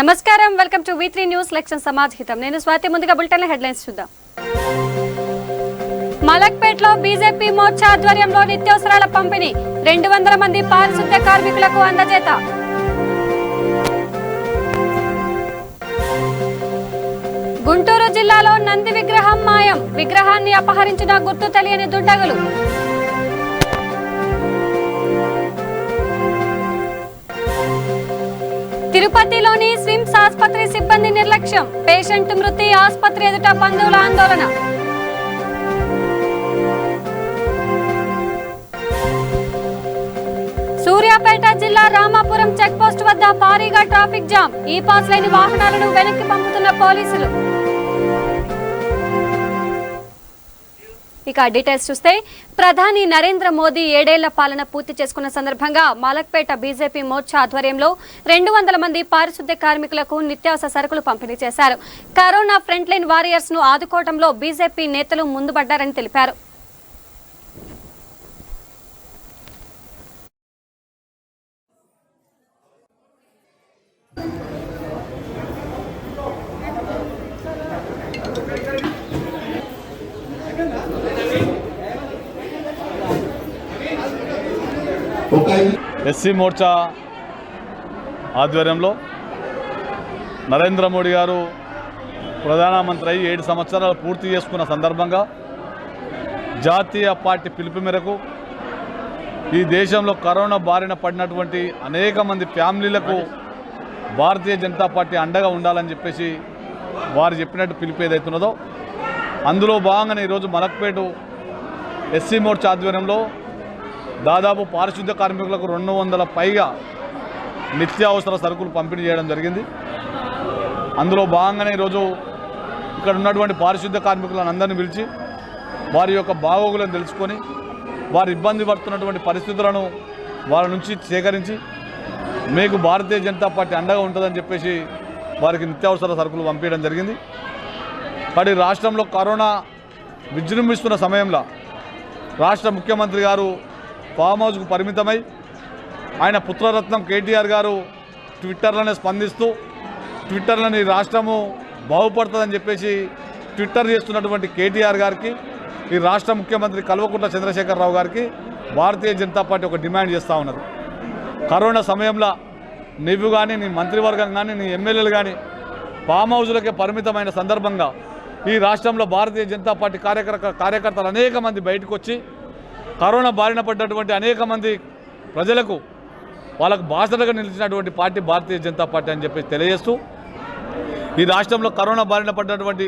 నమస్కారం, welcome to V3 news లెక్షన్ సమాజ్ హితం. నేను స్వాతి. ముందుగా బులెటిన్ హెడ్లైన్స్ చూద్దాం. మలక్పేటలో బీజేపీ మోర్చా ఆధ్వర్యంలో నిత్యావసరాల పంపిణీ, 200 మంది పారిశుద్ధ్య కార్మికులకు అందజేత. గుంటూరు జిల్లాలో నంది విగ్రహం మాయం, విగ్రహాన్ని అపహరించిన గుర్తు తెలియని దుండగులు. తిరుపతిలోని స్విమ్స్ ఆసుపత్రి సిబ్బంది నిర్లక్ష్యం, పేషెంట్ మృతి, ఆసుపత్రి ఎదుట బంధువుల ఆందోళన. సూర్యాపేట జిల్లా రామాపురం చెక్పోస్ట్ వద్ద భారీగా ట్రాఫిక్ జామ్, ఈ పాస్ లేని వాహనాలను వెనక్కి పంపుతున్న పోలీసులు. ఇక డీటెయిల్స్ చూస్తే, ప్రధాని నరేంద్ర మోదీ 7 ఏళ్ల పాలన పూర్తి చేసుకున్న సందర్భంగా మలక్పేట బీజేపీ మోర్చా ఆధ్వర్యంలో 200 మంది పారిశుద్ధ్య కార్మికులకు నిత్యావసర సరుకులు పంపిణీ చేశారు. కరోనా ఫ్రంట్ లైన్ వారియర్స్ ను ఆదుకోవడంలో బీజేపీ నేతలు ముందుపడ్డారని తెలిపారు. ఎస్సీ మోర్చా ఆధ్వర్యంలో నరేంద్ర మోడీ గారు ప్రధానమంత్రి అయి 7 సంవత్సరాలు పూర్తి చేసుకున్న సందర్భంగా జాతీయ పార్టీ పిలుపు మేరకు ఈ దేశంలో కరోనా బారిన పడినటువంటి అనేక మంది ఫ్యామిలీలకు భారతీయ జనతా పార్టీ అండగా ఉండాలని చెప్పేసి వారు చెప్పినట్టు పిలుపు ఏదైతున్నదో అందులో భాగంగానే ఈరోజు మలక్పేట ఎస్సీ మోర్చా ఆధ్వర్యంలో దాదాపు పారిశుద్ధ్య కార్మికులకు 200 పైగా నిత్యావసర సరుకులు పంపిణీ చేయడం జరిగింది. అందులో భాగంగానే ఈరోజు ఇక్కడ ఉన్నటువంటి పారిశుద్ధ్య కార్మికులను అందరినీ పిలిచి వారి యొక్క బాగోగులను తెలుసుకొని వారు ఇబ్బంది పడుతున్నటువంటి పరిస్థితులను వారి నుంచి సేకరించి మీకు భారతీయ జనతా పార్టీ అండగా ఉంటుందని చెప్పేసి వారికి నిత్యావసర సరుకులు పంపించడం జరిగింది. కానీ రాష్ట్రంలో కరోనా విజృంభిస్తున్న సమయంలో రాష్ట్ర ముఖ్యమంత్రి గారు ఫామ్ హౌస్కు పరిమితమై ఆయన పుత్రరత్నం కేటీఆర్ గారు ట్విట్టర్లోనే స్పందిస్తూ ట్విట్టర్లోని రాష్ట్రము బాగుపడుతుందని చెప్పేసి ట్విట్టర్ చేస్తున్నటువంటి కేటీఆర్ గారికి ఈ రాష్ట్ర ముఖ్యమంత్రి కల్వకుంట్ల చంద్రశేఖరరావు గారికి భారతీయ జనతా పార్టీ ఒక డిమాండ్ చేస్తూ ఉన్నారు. కరోనా సమయంలో నువ్వు కానీ నీ మంత్రివర్గం కానీ నీ ఎమ్మెల్యేలు కానీ ఫామ్ హౌస్లకే పరిమితమైన సందర్భంగా ఈ రాష్ట్రంలో భారతీయ జనతా పార్టీ కార్యకర్తలు అనేక మంది బయటకు వచ్చి కరోనా బారిన పడ్డటువంటి అనేక మంది ప్రజలకు వాళ్ళకు బాసటగా నిలిచినటువంటి పార్టీ భారతీయ జనతా పార్టీ అని చెప్పేసి తెలియజేస్తూ ఈ రాష్ట్రంలో కరోనా బారిన పడ్డటువంటి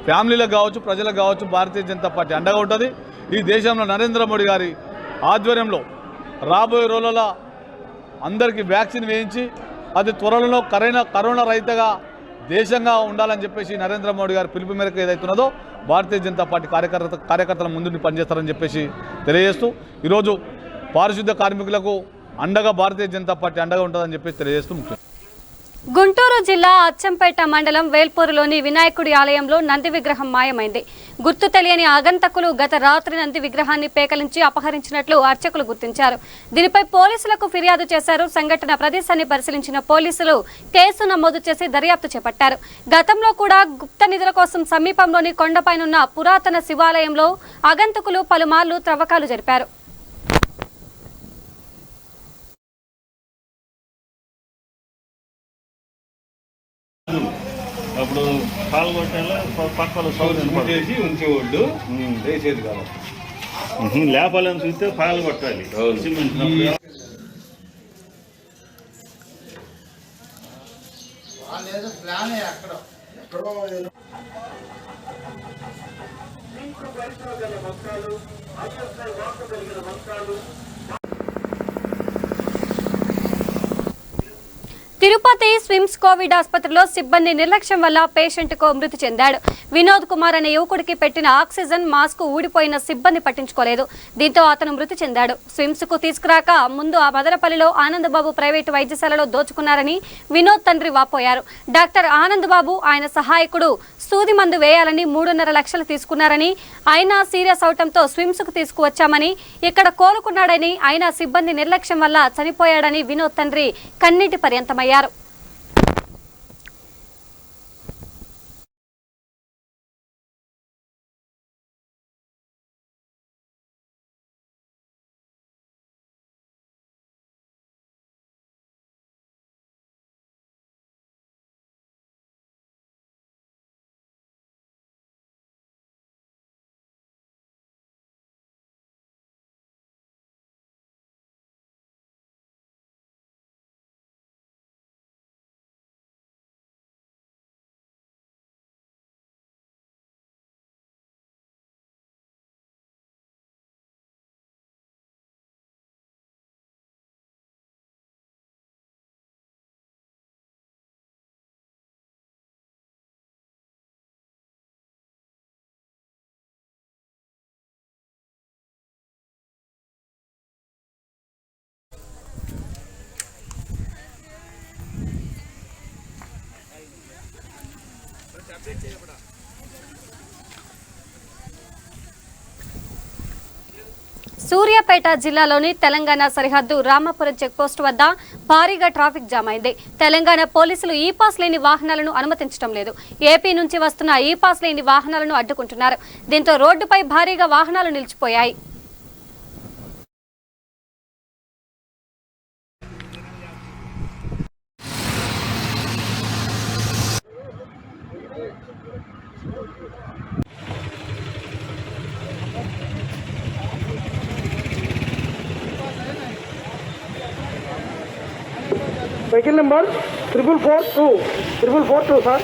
ఫ్యామిలీలకు కావచ్చు ప్రజలకు కావచ్చు భారతీయ జనతా పార్టీ అండగా ఉంటుంది. ఈ దేశంలో నరేంద్ర మోడీ గారి ఆధ్వర్యంలో రాబోయే రోజులలో అందరికీ వ్యాక్సిన్ వేయించి అది త్వరలో కరోనా రహితగా దేశంగా ఉండాలని చెప్పేసి నరేంద్ర మోడీ గారి పిలుపు మేరకు ఏదైతున్నదో భారతీయ జనతా పార్టీ కార్యకర్తల ముందుండి పనిచేస్తారని చెప్పేసి తెలియజేస్తూ ఈరోజు పారిశుద్ధ్య కార్మికులకు అండగా భారతీయ జనతా పార్టీ అండగా ఉంటుందని చెప్పేసి తెలియజేస్తూ ముఖ్యం. గుంటూరు జిల్లా అచ్చంపేట మండలం వేల్పూరులోని వినాయకుడి ఆలయంలో నంది విగ్రహం మాయమైంది. గుర్తు తెలియని ఆగంతకులు గత రాత్రి నంది విగ్రహాన్ని పేకలించి అపహరించినట్లు అర్చకులు గుర్తించారు. దీనిపై పోలీసులకు ఫిర్యాదు చేశారు. సంఘటన ప్రదేశాన్ని పరిశీలించిన పోలీసులు కేసు నమోదు చేసి దర్యాప్తు చేపట్టారు. గతంలో కూడా గుప్త నిధుల కోసం సమీపంలోని కొండపైనున్న పురాతన శివాలయంలో ఆగంతకులు పలుమార్లు త్రవ్వకాలు జరిపారు. అప్పుడు పాలు కొట్టాలో పక్కన సౌండ్ ఉంచేవాళ్ళు వేసేది కాదు. లేపాలని చూస్తే పాలు కొట్టాలి సిమెంట్. తిరుపతి స్విమ్స్ కోవిడ్ ఆసుపత్రిలో సిబ్బంది నిర్లక్ష్యం వల్ల పేషెంట్ కు మృతి చెందాడు. వినోద్ కుమార్ అనే యువకుడికి పెట్టిన ఆక్సిజన్ మాస్క్ ఊడిపోయిన సిబ్బంది పట్టించుకోలేదు. దీంతో అతను మృతి చెందాడు. స్విమ్స్ కు తీసుకురాక ముందు ఆ మదనపల్లిలో ఆనందబాబు ప్రైవేటు వైద్యశాలలో దోచుకున్నారని వినోద్ తండ్రి వాపోయారు. డాక్టర్ ఆనందబాబు ఆయన సహాయకుడు సూది మందు వేయాలని 3.5 లక్షలు తీసుకున్నారని, అయినా సీరియస్ అవటంతో స్విమ్స్ కు తీసుకువచ్చామని, ఇక్కడ కోలుకున్నాడని, అయినా సిబ్బంది నిర్లక్ష్యం వల్ల చనిపోయాడని వినోద్ తండ్రి కన్నీటి పర్యంతమయ్యారు. సూర్యాపేట జిల్లాలోని తెలంగాణ సరిహద్దు రామాపురం చెక్పోస్ట్ వద్ద భారీగా ట్రాఫిక్ జామ్ అయింది. తెలంగాణ పోలీసులు ఈ పాస్ లేని వాహనాలను అనుమతించడం లేదు. ఏపీ నుంచి వస్తున్న ఈ పాస్ లేని వాహనాలను అడ్డుకుంటున్నారు. దీంతో రోడ్డుపై భారీగా వాహనాలు నిలిచిపోయాయి. Vehicle number 442 sir.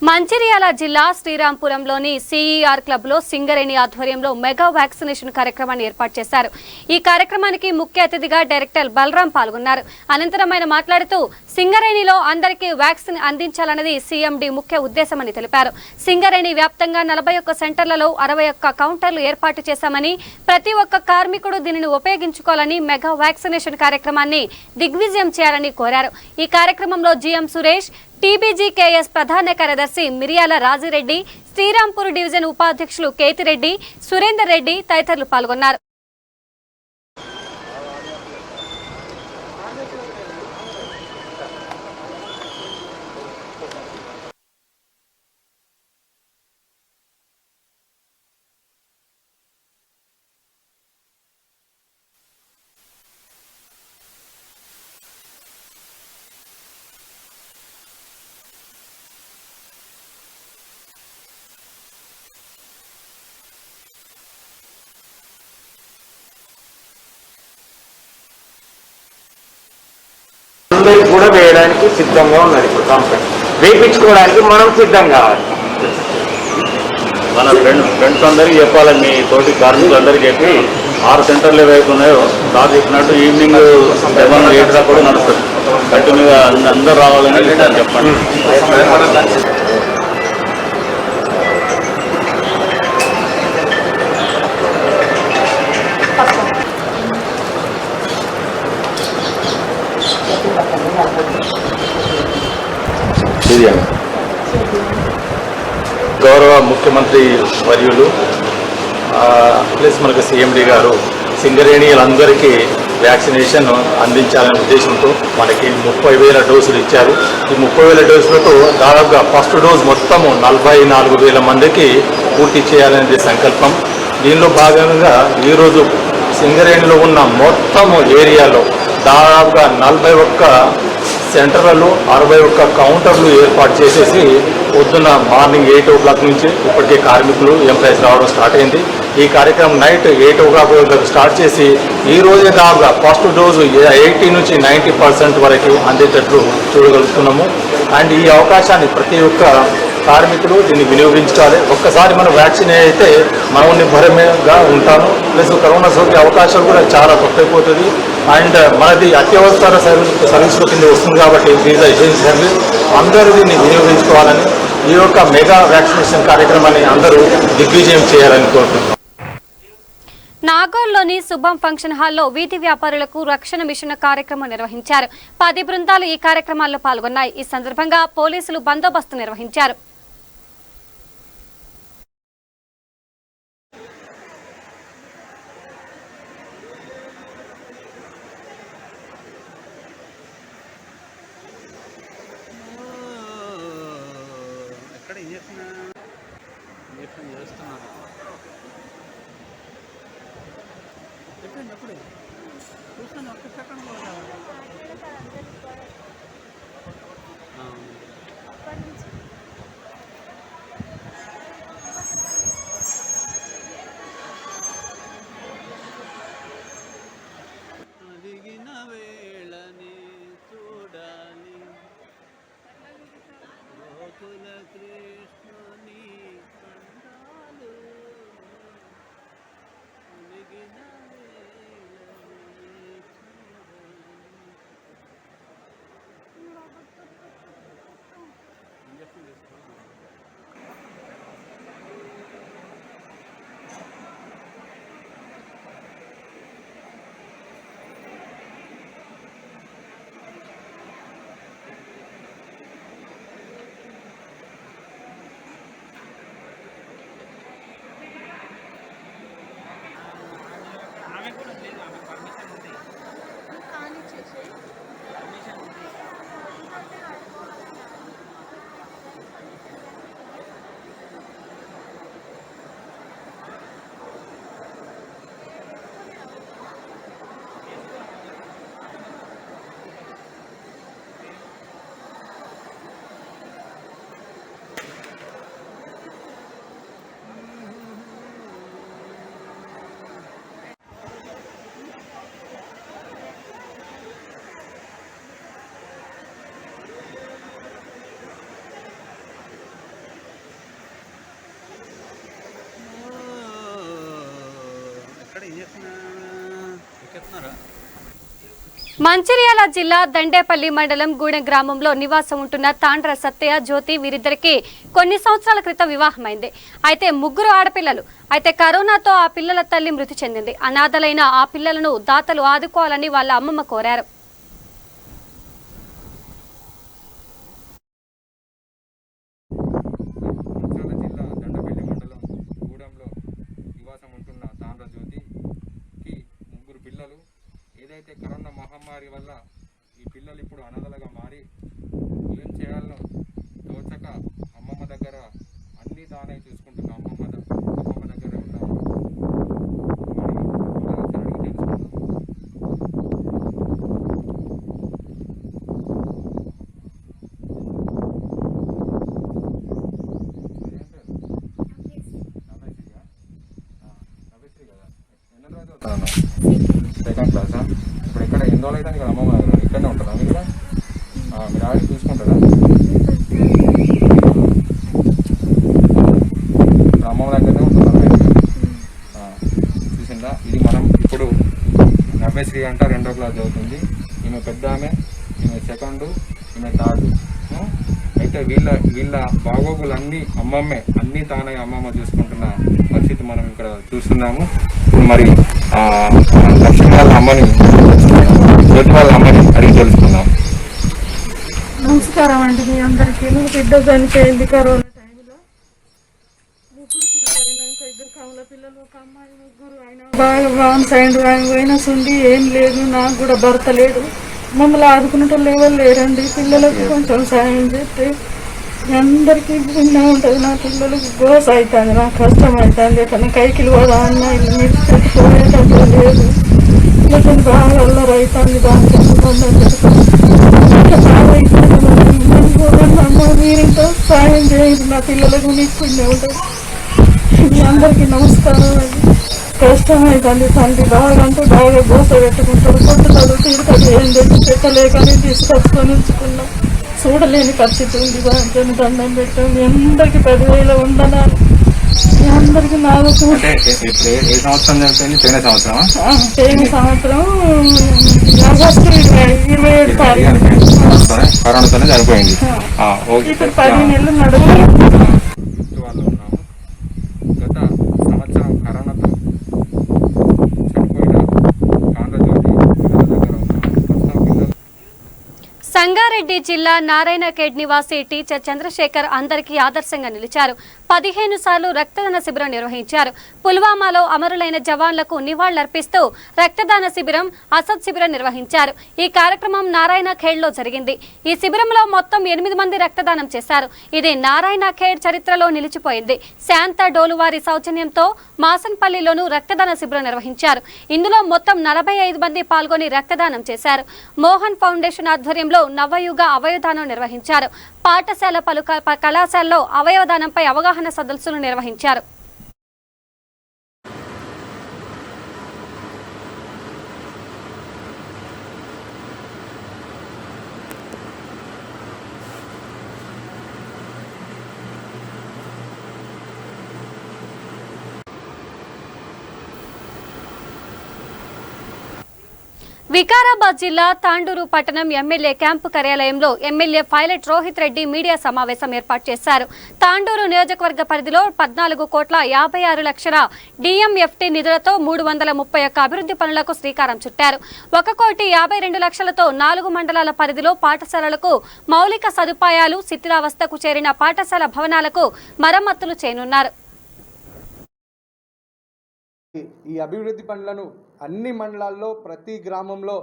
మంచిర్యాల జిల్లా శ్రీరాంపురంలోని సిఈఆర్ క్లబ్ లో సింగరేణి ఆధ్వర్యంలో మెగా వ్యాక్సినేషన్ కార్యక్రమాన్ని ఏర్పాటు చేశారు. ఈ కార్యక్రమానికి ముఖ్య అతిథిగా డైరెక్టర్ బలరాం పాల్గొన్నారు. అనంతరం ఆయన మాట్లాడుతూ సింగరేణిలో అందరికీ వ్యాక్సిన్ అందించాలన్నది సీఎండీ ముఖ్య ఉద్దేశమని తెలిపారు. సింగరేణి వ్యాప్తంగా 41 సెంటర్లలో 61 కౌంటర్లు ఏర్పాటు చేశామని, ప్రతి ఒక్క కార్మికుడు దీనిని ఉపయోగించుకోవాలని, మెగా వ్యాక్సినేషన్ కార్యక్రమాన్ని దిగ్విజయం చేయాలని కోరారు. ఈ కార్యక్రమంలో జీఎం సురేష్, టీబీజీకేఎస్ ప్రధాన కార్యదర్శి మిరియాల రాజిరెడ్డి, శ్రీరాంపూర్ డివిజన్ ఉపాధ్యక్షులు కేతిరెడ్డి, సురేందర్ రెడ్డి తదితరులు పాల్గొన్నారు. అందరికి కూడా వేయడానికి సిద్ధంగా ఉన్నది. ఇప్పుడు కంపెనీ వేయించుకోవడానికి మనం సిద్ధం కావాలి. మన ఫ్రెండ్స్ అందరికీ చెప్పాలి, మీ తోటి కార్మికులందరికీ చెప్పి 6 సెంటర్లు ఏవైతే ఉన్నాయో సార్ చెప్పినట్టు ఈవినింగ్ 7, 8 దాకా కూడా నడుస్తుంది. కంటిన్యూగా అందరూ రావాలని చెప్పండి. గౌరవ ముఖ్యమంత్రి వర్యులు ప్లస్ మనకు సీఎండీ గారు సింగరేణిలందరికీ వ్యాక్సినేషన్ అందించాలనే ఉద్దేశంతో మనకి 30,000 డోసులు ఇచ్చారు. ఈ 30,000 డోసులతో దాదాపుగా ఫస్ట్ డోస్ మొత్తము 44,000 మందికి పూర్తి చేయాలనేది సంకల్పం. దీనిలో భాగంగా ఈరోజు సింగరేణిలో ఉన్న మొత్తము ఏరియాలో దాదాపుగా 41 సెంటర్లలో 61 కౌంటర్లు ఏర్పాటు చేసేసి పొద్దున్న మార్నింగ్ 8 o'clock నుంచి ఇప్పటికే కార్మికులు ఎంప్లాయీస్ రావడం స్టార్ట్ అయింది. ఈ కార్యక్రమం నైట్ 8 o'clock స్టార్ట్ చేసి ఈ రోజే దాదాపుగా ఫస్ట్ డోసు 80 నుంచి 90% వరకు అందేటట్లు చూడగలుగుతున్నాము. అండ్ ఈ అవకాశాన్ని ప్రతి ఒక్క కార్మికులు దీన్ని వినియోగించుకోవాలి. ఒక్కసారి మనం వ్యాక్సిన్ అయితే మనం నిర్భరమేగా ఉంటాము. ప్లస్ కరోనా సోకే అవకాశాలు కూడా చాలా తక్కువైపోతుంది. అండ్ మనది అత్యవసర సర్వీస్లో కింద వస్తుంది కాబట్టి దీని ఎసెన్షియల్ అందరూ దీన్ని వినియోగించుకోవాలని, ఈ యొక్క మెగా వ్యాక్సినేషన్ కార్యక్రమాన్ని అందరూ దిగ్విజయం చేయాలని కోరుతున్నాం. నాగోల్లోని శుభం ఫంక్షన్ హాల్లో వీధి వ్యాపారులకు రక్షణ మిషన్ కార్యక్రమం నిర్వహించారు. 10 బృందాలు ఈ కార్యక్రమాల్లో పాల్గొన్నాయి. ఈ సందర్భంగా పోలీసులు బందోబస్తు నిర్వహించారు. మంచిర్యాల జిల్లా దండేపల్లి మండలం గూడెం గ్రామంలో నివాసం ఉంటున్న తాండ్ర సత్య జ్యోతి వీరిద్దరికి కొన్ని సంవత్సరాల క్రితం వివాహమైంది. అయితే ముగ్గురు ఆడపిల్లలు. అయితే కరోనాతో ఆ పిల్లల తల్లి మృతి చెందింది. అనాథలైన ఆ పిల్లలను దాతలు ఆదుకోవాలని వాళ్ళ అమ్మమ్మ కోరారు. ఏదైతే కరోనా మహమ్మారి వల్ల ఈ పిల్లలు ఇప్పుడు అనాథలుగా మారి ఏం చేయాలో తోచక అమ్మమ్మ దగ్గర అన్ని దానే చూసుకుంటున్న అమ్మమ్మ దగ్గర ఉన్నాము. సెకండ్ క్లాసా? ఇప్పుడు ఇక్కడ ఎన్ని రోజులు అయితే ఇక్కడ అమ్మమ్మ దగ్గర ఇక్కడనే ఉంటుందా? మీరు మీరు ఆడి చూసుకుంటారా? ఇప్పుడు అమ్మమ్మ దగ్గరనే ఉంటున్నారు. చూసిందా? ఇది మనం ఇప్పుడు నవ్యశ్రీ అంట 2వ క్లాస్ చదువుతుంది. ఈమె పెద్ద ఆమె, ఈమె సెకండ్, ఈమె థర్డ్. అయితే వీళ్ళ బాగోగులు అన్నీ తానే అమ్మమ్మ చూసుకుంటున్న పరిస్థితి మనం ఇక్కడ చూస్తున్నాము. ఇప్పుడు మరి లక్ష్మి వాళ్ళ అమ్మని జ్యోతి వాళ్ళ అమ్మని అడిగి తెలుసుకుందాం. నమస్కారం అండి మీ అందరికీ. బిడ్డ చనిపోయింది కరోనా టైంలో. ముగ్గురు పిల్లలు అయినాక 2 కమల పిల్లలు, ఒక అమ్మాయి, ముగ్గురు. ఆయన బాగా బాగుంది. ఆయన పోయినా సుండి ఏం లేదు. నాకు కూడా భర్త లేడు. మమ్మల్ని ఆదుకునేటోళ్ళు ఎవరు లేరండి. పిల్లలకు కొంచెం సాయం చేస్తే అందరికీ భిన్న ఉంటుంది. నా పిల్లలకు గోస అవుతుంది, నాకు కష్టం అవుతుంది. ఎక్కడ కైకిలు పోదా అన్న ఇల్లు మీరు పెట్టుకోలేటప్పుడు లేదు. ఇట్లా బాగా అల్లరి అవుతుంది. దానికి అమ్మ మీరింతో సాయం చేయండి. నా పిల్లలకు నీకుండే ఉంటుంది. మీ అందరికీ నమస్కారం అండి. కష్టం అవుతుంది. తండ్రి బాగా అంటే బాగా గోస పెట్టుకుంటాడు. కొట్టుతాడు, తీరుతాడు. ఏం తెచ్చి పెట్టలేకని తీసుకొచ్చుకొని ఉంచుకున్నాం. చూడలేని పరిస్థితి ఉంది. బాగా దండం పెట్టాం. మీ అందరికి 10,000 ఉండనాలు. మీ అందరికి నాలుగు ఏ సంవత్సరం చనిపోయింది? పోయిన సంవత్సరం ఆగస్టు 27 తారీఖు కరోనాతోనే చనిపోయింది. ఇప్పుడు 10 నెలలు నడుము. వాళ్ళు ఉన్నాము. గత సంవత్సరం కరోనాతో చనిపోయిన ఆంధ్రజ్యోతి పిల్లల దగ్గర ఉన్నాము. ప్రస్తుతం పిల్లలు సంగారెడ్డి జిల్లా నారాయణఖేడ్ నివాసి టీచర్ చంద్రశేఖర్ అందరికీ ఆదర్శంగా నిలిచారు. 15 సార్లు రక్తదాన శిబిరం నిర్వహించారు. పుల్వామాలో అమరులైన జవాన్లకు నివాళులర్పిస్తూ రక్తదాన శిబిరం, అసద్ శిబిరం నిర్వహించారు. ఈ కార్యక్రమం నారాయణఖేడ్లో జరిగింది. ఈ శిబిరంలో మొత్తం 8 మంది రక్తదానం చేశారు. ఇది నారాయణఖేడ్ చరిత్రలో నిలిచిపోయింది. శాంత డోలువారి సౌజన్యంతో మాసన్పల్లిలోనూ రక్తదాన శిబిరం నిర్వహించారు. ఇందులో మొత్తం 45 మంది పాల్గొని రక్తదానం చేశారు. మోహన్ ఫౌండేషన్ ఆధ్వర్యంలో నవయుగ అవయవదానం నిర్వహించారు. పాఠశాల, పలు కళాశాలలో అవయవదానంపై అవగాహన సదస్సులు నిర్వహించారు. వికారాబాద్ జిల్లా తాండూరు పట్టణం ఎమ్మెల్యే క్యాంపు కార్యాలయంలో MLA pilot Rohit Reddy media సమావేశం ఏర్పాటు చేశారు. తాండూరు నియోజకవర్గ పరిధిలో 14,56,00,000 డిఎంఎఫ్టీ నిధులతో 331 అభివృద్ధి పనులకు శ్రీకారం చుట్టారు. 1,52,00,000తో 4 మండలాల పరిధిలో పాఠశాలలకు మౌలిక సదుపాయాలు, శిథిలావస్థకు చేరిన పాఠశాల భవనాలకు మరమ్మతులు చేయనున్నారు. ఈ అభివృద్ధి పనులను అన్ని మండలాల్లో, ప్రతి గ్రామంలో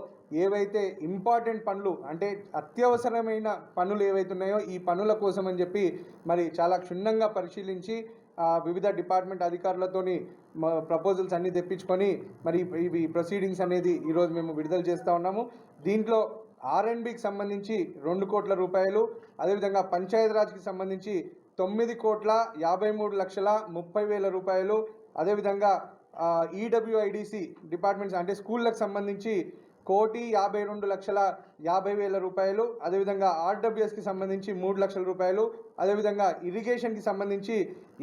ఏవైతే ఇంపార్టెంట్ పనులు అంటే అత్యవసరమైన పనులు ఏవైతే ఉన్నాయో ఈ పనుల కోసం అని చెప్పి మరి చాలా క్షుణ్ణంగా పరిశీలించి వివిధ డిపార్ట్మెంట్ అధికారులతోని ప్రపోజల్స్ అన్నీ తెప్పించుకొని మరి ఈ ప్రొసీడింగ్స్ అనేది ఈరోజు మేము విడుదల చేస్తూ ఉన్నాము. దీంట్లో R&Bకి సంబంధించి 2 కోట్ల రూపాయలు, అదేవిధంగా పంచాయతీరాజ్కి సంబంధించి 9,53,30,000 రూపాయలు, అదేవిధంగా EWIDC డిపార్ట్మెంట్స్ అంటే స్కూళ్ళకు సంబంధించి 1,52,50,000 రూపాయలు, అదేవిధంగా ఆర్డబ్ల్యూఎస్కి సంబంధించి 3 లక్షల రూపాయలు, అదేవిధంగా ఇరిగేషన్కి సంబంధించి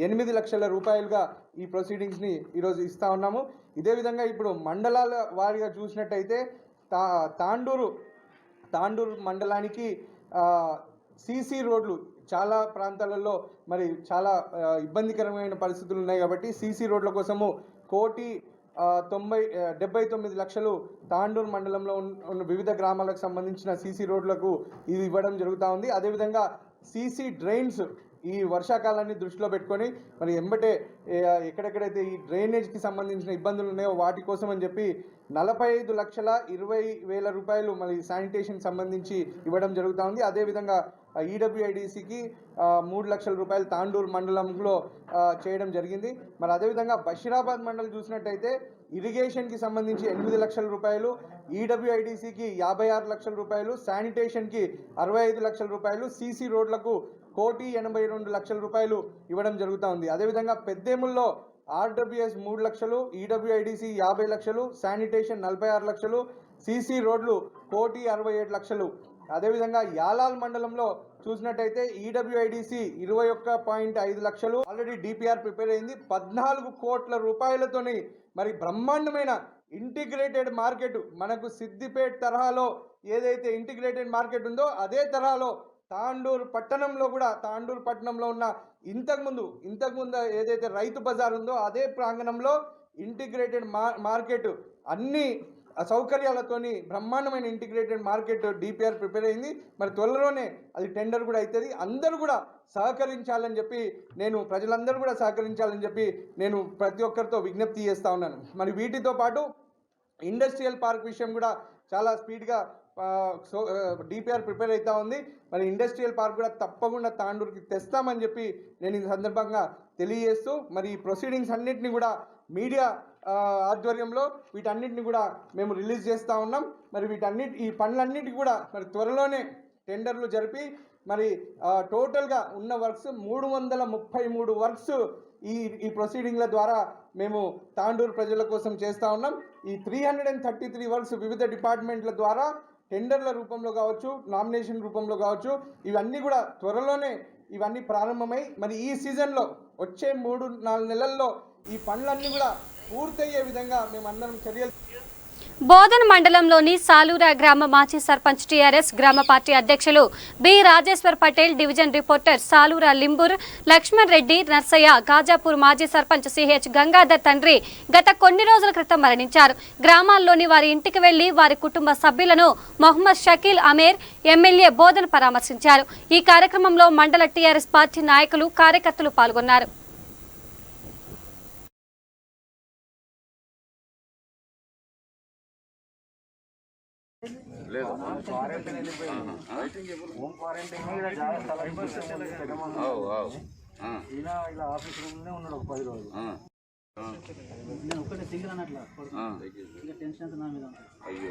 8 లక్షల రూపాయలుగా ఈ ప్రొసీడింగ్స్ని ఈరోజు ఇస్తూ ఉన్నాము. ఇదే విధంగా ఇప్పుడు మండలాల వారీగా చూసినట్టయితే తాండూరు మండలానికి సీసీ రోడ్లు చాలా ప్రాంతాలలో మరి చాలా ఇబ్బందికరమైన పరిస్థితులు ఉన్నాయి కాబట్టి సీసీ రోడ్ల కోసము 1,79 లక్షలు తాండూరు మండలంలో ఉన్న వివిధ గ్రామాలకు సంబంధించిన సీసీ రోడ్లకు ఇది ఇవ్వడం జరుగుతూ ఉంది. అదేవిధంగా సీసీ డ్రైన్స్ ఈ వర్షాకాలాన్ని దృష్టిలో పెట్టుకొని మరి ఎంబటే ఎక్కడెక్కడైతే ఈ డ్రైనేజ్కి సంబంధించిన ఇబ్బందులు ఉన్నాయో వాటి కోసం అని చెప్పి 45,20,000 రూపాయలు మరి శానిటేషన్ సంబంధించి ఇవ్వడం జరుగుతూ ఉంది. అదేవిధంగా ఈడబ్ల్యూఐడిసికి 3 లక్షల రూపాయలు తాండూరు మండలంలో చేయడం జరిగింది. మరి అదేవిధంగా బషీరాబాద్ మండలం చూసినట్టయితే ఇరిగేషన్కి సంబంధించి 8 లక్షల రూపాయలు, ఈడబ్ల్యూఐడిసికి 56 లక్షల రూపాయలు, శానిటేషన్కి 65 లక్షల రూపాయలు, సీసీ రోడ్లకు 1,82 లక్షల రూపాయలు ఇవ్వడం జరుగుతూ ఉంది. అదేవిధంగా పెద్దేముల్లో ఆర్డబ్ల్యూఎస్ 3 లక్షలు, ఈడబ్ల్యూఐడిసి 50 లక్షలు, శానిటేషన్ 46 లక్షలు, సీసీ రోడ్లు 1,67 లక్షలు. అదేవిధంగా యాలాల్ మండలంలో చూసినట్టయితే ఈడబ్ల్యూఐడిసి 21.5 లక్షలు, ఆల్రెడీ డిపిఆర్ ప్రిపేర్ అయింది. 14 కోట్ల రూపాయలతోని మరి బ్రహ్మాండమైన ఇంటిగ్రేటెడ్ మార్కెట్, మనకు సిద్దిపేట తరహాలో ఏదైతే ఇంటిగ్రేటెడ్ మార్కెట్ ఉందో అదే తరహాలో తాండూరు పట్టణంలో ఉన్న ఇంతకుముందు ఏదైతే రైతు బజార్ ఉందో అదే ప్రాంగణంలో ఇంటిగ్రేటెడ్ మార్కెట్ అన్ని సౌకర్యాలతోని బ్రహ్మాండమైన ఇంటిగ్రేటెడ్ మార్కెట్ డిపిఆర్ ప్రిపేర్ అయింది. మరి త్వరలోనే అది టెండర్ కూడా అవుతుంది. అందరూ కూడా సహకరించాలని చెప్పి ప్రజలందరూ కూడా సహకరించాలని చెప్పి నేను ప్రతి ఒక్కరితో విజ్ఞప్తి చేస్తూ ఉన్నాను. మరి వీటితో పాటు ఇండస్ట్రియల్ పార్క్ విషయం కూడా చాలా స్పీడ్గా డిపిఆర్ ప్రిపేర్ అవుతూ ఉంది. మరి ఇండస్ట్రియల్ పార్క్ కూడా తప్పకుండా తాండూరుకి తెస్తామని చెప్పి నేను ఈ సందర్భంగా తెలియజేస్తూ మరి ఈ ప్రొసీడింగ్స్ అన్నింటినీ కూడా మీడియా ఆధ్వర్యంలో వీటన్నిటిని కూడా మేము రిలీజ్ చేస్తూ ఉన్నాం. మరి ఈ పనులన్నిటికీ కూడా మరి త్వరలోనే టెండర్లు జరిపి మరి టోటల్గా ఉన్న వర్క్స్ 333 వర్క్స్ ఈ ప్రొసీడింగ్ల ద్వారా మేము తాండూరు ప్రజల కోసం చేస్తూ ఉన్నాం. ఈ 333 వర్క్స్ వివిధ డిపార్ట్మెంట్ల ద్వారా టెండర్ల రూపంలో కావచ్చు, నామినేషన్ రూపంలో కావచ్చు, ఇవన్నీ కూడా త్వరలోనే ఇవన్నీ ప్రారంభమై మరి ఈ సీజన్లో వచ్చే 3-4 నెలల్లో ఈ పనులన్నీ కూడా పూర్తయ్యే విధంగా మేమందరం చర్యలు. బోధన్ మండలంలోని సాలూరా గ్రామ మాజీ సర్పంచ్ టీఆర్ఎస్ గ్రామ పార్టీ అధ్యక్షులు B Rajeshwar Patel, division reporter Salura Limbur Laxman Reddy Narsaiah, Gajapur మాజీ సర్పంచ్ సిహెచ్ గంగాధర్ తండ్రి గత కొన్ని రోజుల క్రితం మరణించారు. గ్రామాల్లోని వారి ఇంటికి వెళ్లి వారి కుటుంబ సభ్యులను మొహమ్మద్ షకీల్ అమీర్ ఎమ్మెల్యే బోధన్ పరామర్శించారు. ఈ కార్యక్రమంలో మండల టీఆర్ఎస్ పార్టీ నాయకులు, కార్యకర్తలు పాల్గొన్నారు. ఇలా ఆఫీస్ రూమ్లోనే ఉన్నాడు 10 రోజులు. నేను ఒక్కటే సింగిల్ అన్నట్లా టెన్షన్ నా మీద. అయ్యో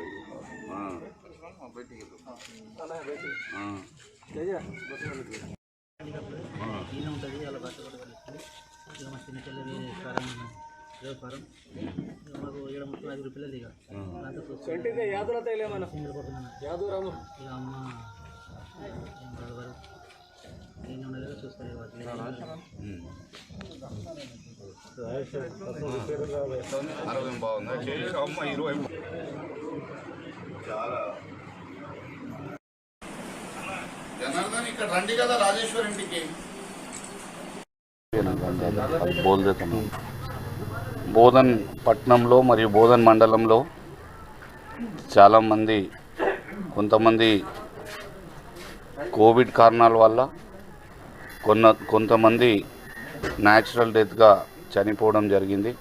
ఉంటుంది అలా బట్ట ఇక మా చిన్న చెల్లెలు వ్యాపారం మాకు 7-5 పిల్లలు ఇక ఇక అమ్మ నేను ఉన్నదిగా చూస్తాను. జనార్దన్ ఇక్కడ రండి కదా రాజేశ్వర్ ఇంటికి. బోధన్ పట్టణంలో మరియు బోధన్ మండలంలో చాలామంది కొంతమంది కోవిడ్ కారణాల వల్ల కొంతమంది న్యాచురల్ డెత్గా చనిపోవడం జరిగింది.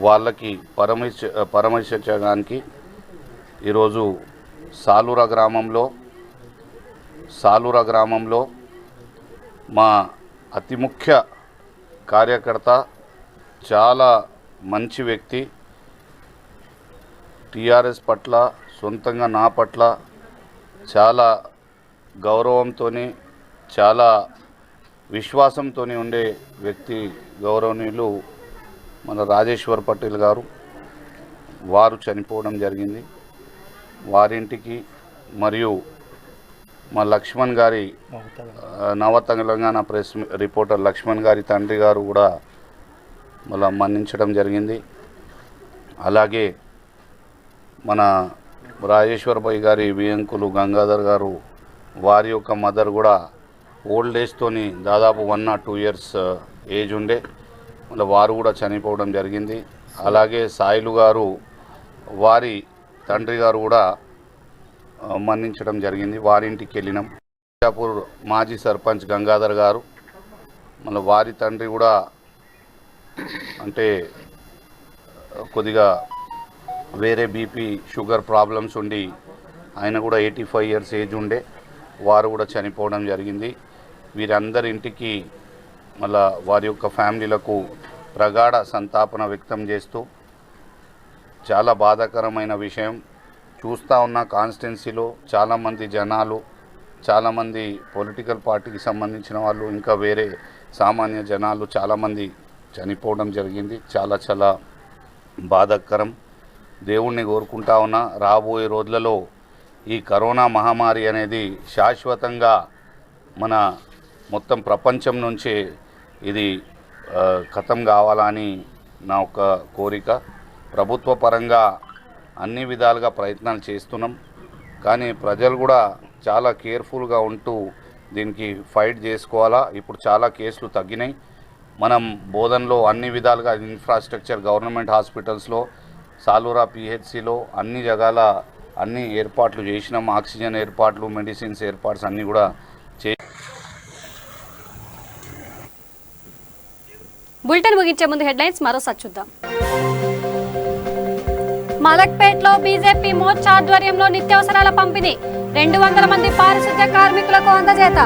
వాళ్ళకి పరామర్శించడానికి ఈరోజు సాలూరా గ్రామంలో మా అతి ముఖ్య కార్యకర్త, చాలా మంచి వ్యక్తి, టీఆర్ఎస్ పట్ల సొంతంగా నా పట్ల చాలా గౌరవంతో చాలా విశ్వాసంతో ఉండే వ్యక్తి గౌరవనీయులు మన రాజేశ్వర్ పటేల్ గారు. వారు చనిపోవడం జరిగింది. వారింటికి మరియు మా లక్ష్మణ్ గారి నవ తెలంగాణ ప్రెస్ రిపోర్టర్ లక్ష్మణ్ గారి తండ్రి గారు కూడా మళ్ళీ మరణించడం జరిగింది. అలాగే మన రాజేశ్వర్ భాయ్ గారి వియంకులు గంగాధర్ గారు వారి యొక్క మదర్ కూడా ఓల్డ్ ఏజ్తోని దాదాపు 1 or 2 years ఏజ్ ఉండే మళ్ళీ వారు కూడా చనిపోవడం జరిగింది. అలాగే సాయిలు గారు వారి తండ్రి గారు కూడా మరణించడం జరిగింది. వారింటికి వెళ్ళినాం. బిజాపూర్ మాజీ సర్పంచ్ గంగాధర్ గారు మళ్ళీ వారి తండ్రి కూడా అంటే కొద్దిగా వేరే బీపీ షుగర్ ప్రాబ్లమ్స్ ఉండి ఆయన కూడా 85 years ఏజ్ ఉండే వారు కూడా చనిపోవడం జరిగింది. వీరందరింటికి మళ్ళా వారి యొక్క ఫ్యామిలీలకు ప్రగాఢ సంతాపన వ్యక్తం చేస్తూ చాలా బాధాకరమైన విషయం. చూస్తూ ఉన్న కాన్స్టిట్యున్సీలో చాలామంది జనాలు, చాలామంది పొలిటికల్ పార్టీకి సంబంధించిన వాళ్ళు, ఇంకా వేరే సామాన్య జనాలు చాలామంది చనిపోవడం జరిగింది. చాలా చాలా బాధాకరం. దేవుణ్ణి కోరుకుంటా ఉన్నా రాబోయే రోజులలో ఈ కరోనా మహమ్మారి అనేది శాశ్వతంగా మన మొత్తం ప్రపంచం నుంచి ఇది ఖతం కావాలని నా ఒక కోరిక. ప్రభుత్వ పరంగా అన్ని విధాలుగా ప్రయత్నాలు చేస్తున్నాం. కానీ ప్రజలు కూడా చాలా కేర్ఫుల్గా ఉంటూ దీనికి ఫైట్ చేసుకోవాలా. ఇప్పుడు చాలా కేసులు తగ్గినాయి. మనం బోధనలో అన్ని విధాలుగా ఇన్ఫ్రాస్ట్రక్చర్ గవర్నమెంట్ హాస్పిటల్స్లో సాలూరా పిహెచ్సిలో అన్ని జగాల అన్ని ఏర్పాట్లు చేసినాం. ఆక్సిజన్ ఏర్పాట్లు, మెడిసిన్స్ ఏర్పాట్స్ అన్నీ కూడా బులెటిన్ ముగించే ముందు హెడ్లైన్స్ మరోసారి చూద్దాం. మలక్పేట్లో బీజేపీ మోర్చా ఆధ్వర్యంలో నిత్యావసరాల పంపిణీ, 200 మంది పారిశుద్ధ్య కార్మికులకు అందజేత.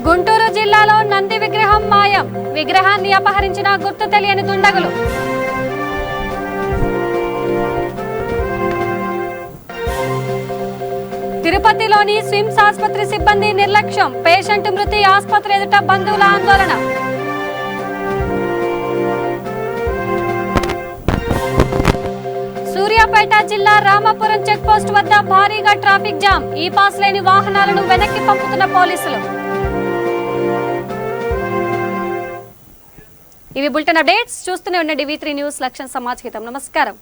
గుంటూరు జిల్లాలో నంది విగ్రహం మాయం, విగ్రహాన్ని అపహరించిన గుర్తు తెలియని దుండగులు. తిరుపతిలోని స్విమ్స్ ఆసుపత్రి సిబ్బంది నిర్లక్ష్యం, పేషెంట్ మృతి, ఆసుపత్రి ఎదుట బంధువుల ఆందోళన. సూర్యాపేట జిల్లా రామాపురం చెక్ పోస్ట్ వద్ద భారీగా ట్రాఫిక్ జామ్, ఈ పాస్ లేని వాహనాలను వెనక్కి పంపుతున్న పోలీసులు. ఇవి బులెటిన్ అప్డేట్స్. చూస్తూనే ఉండండి V3 న్యూస్. లక్ష్యం సమాజ్ హితం. నమస్కారం.